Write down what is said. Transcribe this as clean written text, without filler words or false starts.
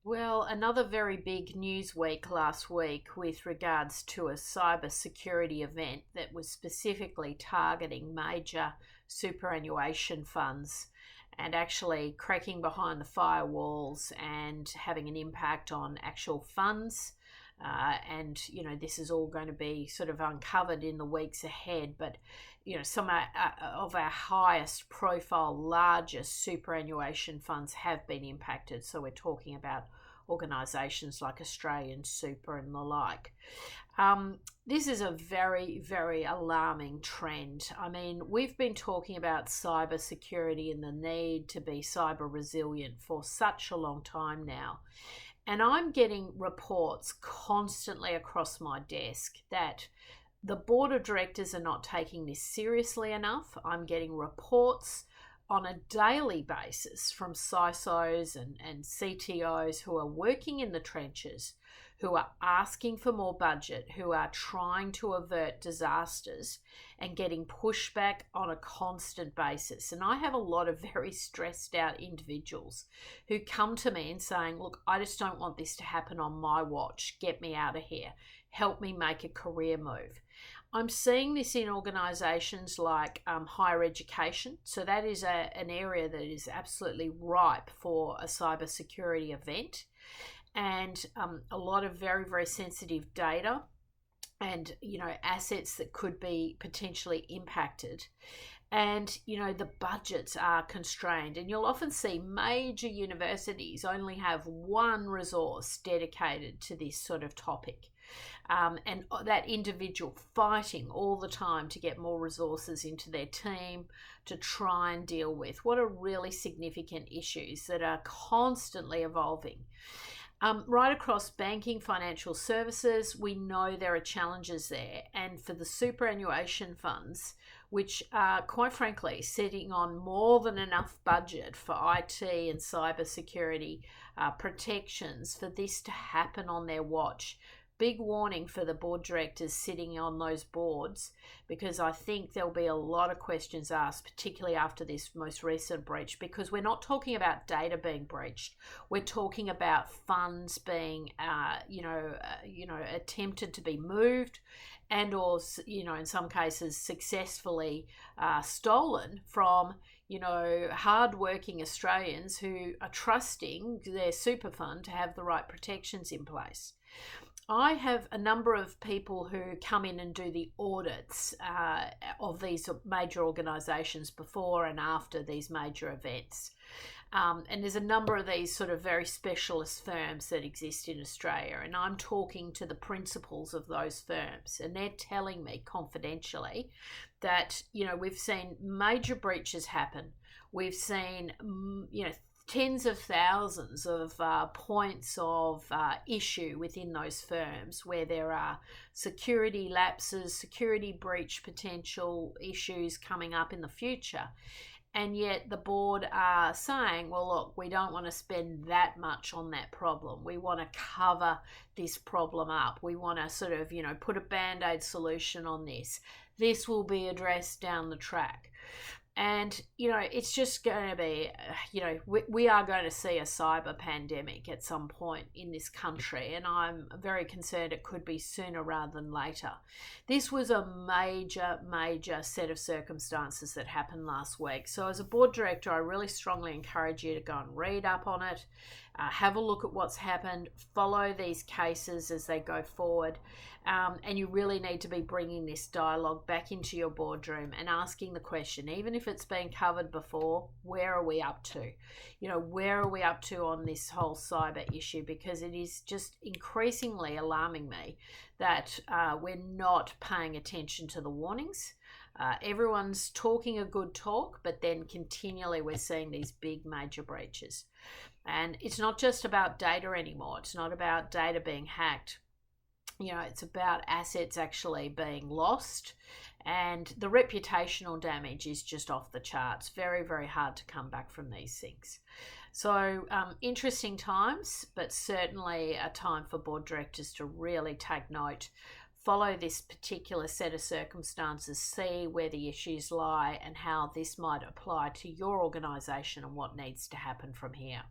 Well, another very big news week last week with regards to a cyber security event that was specifically targeting major superannuation funds and actually cracking behind the firewalls and having an impact on actual funds. This is all going to be sort of uncovered in the weeks ahead. But, some of our highest profile, largest superannuation funds have been impacted. So we're talking about organisations like AustralianSuper and the like. This is a very, very alarming trend. I mean, we've been talking about cyber security and the need to be cyber resilient for such a long time now. And I'm getting reports constantly across my desk that the board of directors are not taking this seriously enough. I'm getting reports on a daily basis from CISOs and CTOs who are working in the trenches, who are asking for more budget, who are trying to avert disasters and getting pushback on a constant basis. And I have a lot of very stressed out individuals who come to me and saying, look, I just don't want this to happen on my watch. Get me out of here. Help me make a career move. I'm seeing this in organisations like higher education. So that is an area that is absolutely ripe for a cybersecurity event, and a lot of very, very sensitive data and assets that could be potentially impacted. And the budgets are constrained, and you'll often see major universities only have one resource dedicated to this sort of topic. And that individual fighting all the time to get more resources into their team to try and deal with what are really significant issues that are constantly evolving. Right across banking, financial services, we know there are challenges there. And for the superannuation funds, which are quite frankly sitting on more than enough budget for IT and cyber security protections, for this to happen on their watch, big warning for the board directors sitting on those boards, because I think there'll be a lot of questions asked, particularly after this most recent breach, because we're not talking about data being breached. We're talking about funds being, attempted to be moved, and or, in some cases successfully stolen from, hard-working Australians who are trusting their super fund to have the right protections in place. I have a number of people who come in and do the audits of these major organisations before and after these major events. And there's a number of these sort of very specialist firms that exist in Australia, and I'm talking to the principals of those firms, and they're telling me confidentially that, we've seen major breaches happen. We've seen, tens of thousands of points of issue within those firms where there are security lapses, security breach potential issues coming up in the future. And yet the board are saying, well, look, we don't want to spend that much on that problem. We want to cover this problem up. We want to sort of, put a Band-Aid solution on this. This will be addressed down the track. And, it's just going to be, we are going to see a cyber pandemic at some point in this country. And I'm very concerned it could be sooner rather than later. This was a major, major set of circumstances that happened last week. So as a board director, I really strongly encourage you to go and read up on it, have a look at what's happened, follow these cases as they go forward. And you really need to be bringing this dialogue back into your boardroom and asking the question, even if it's been covered before, where are we up to? Where are we up to on this whole cyber issue? Because it is just increasingly alarming me that we're not paying attention to the warnings. Everyone's talking a good talk, but then continually we're seeing these big major breaches. And it's not just about data anymore. It's not about data being hacked. It's about assets actually being lost, and the reputational damage is just off the charts. Very, very hard to come back from these things. So interesting times, but certainly a time for board directors to really take note, follow this particular set of circumstances, see where the issues lie and how this might apply to your organisation and what needs to happen from here.